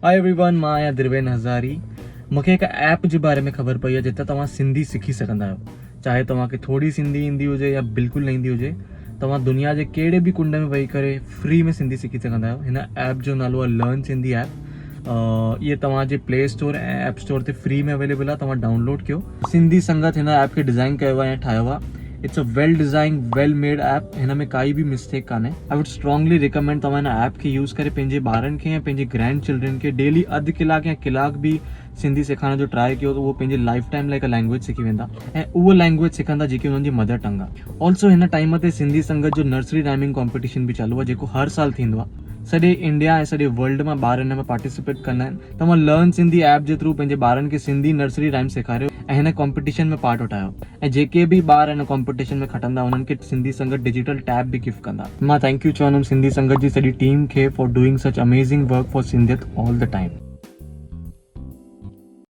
Hi everyone, मां आहियां दिरवेन हज़ारी। मूंखे हिकु ऐप जे बारे में ख़बर पई आहे जिते तव्हां सिंधी सिखी सघंदा आहियो। चाहे तव्हांखे थोरी सिंधी ईंदी हुजे या बिल्कुलु न ईंदी हुजे, तव्हां दुनिया जे कहिड़े बि कुंड में वेही करे फ्री में सिंधी सिखी सघंदा आहियो। हिन ऐप जो नालो आहे लर्न सिंधी ऐप। इहे तव्हांजे प्ले स्टोर ऐं ऐप स्टोर ते फ्री में अवेलेबल आहे, तव्हां डाउनलोड कयो। सिंधी संगत हिन ऐप खे डिज़ाइन कयो आहे ऐं ठाहियो आहे। It's a well design well made app. हिन में काई बि मिस्टेक कान्हे। आई वुड स्ट्रॉन्गली रिकमेंड तव्हां हिन ऐप खे यूज़ करे पंहिंजे ॿारनि खे ऐं पंहिंजे ग्रैंड चिल्ड्रन खे डेली अधु कलाक या कलाक बि सिंधी सेखारण जो ट्राई कयो त उहो पंहिंजे लाइफ टाइम लाइ हिकु लैंग्वेज सिखी वेंदा ऐं उहो लैंग्वेज सिखंदा जेकी हुननि जी मदर टंग आहे। ऑल्सो हिन टाइम ते सिंधी संगत जो नर्सरी राइमिंग कॉम्पिटिशन बि चालू आहे जेको हर साल थींदो आहे। सॼे इंडिया ऐं सॼे वर्ल्ड मां ॿार हिन में पार्टिसिपेट कंदा आहिनि। तव्हां लर्न सिंधी ऐप जे थ्रू पंहिंजे ॿारनि खे सिंधी नर्सरी राइम सेखारियो ऐं हिन कॉम्पिटिशन में पार्ट वठायो। ऐं जेके बि ॿार हिन कॉम्पिटिशन में खटंदा उन्हनि खे सिंधी संगत डिजिटल टैब बि गिफ्ट कंदा। मां थैंक यू चवंदुमि सिंधी संगत जी सॼी टीम खे for doing such amazing work for सिंधियत ऑल द टाइम।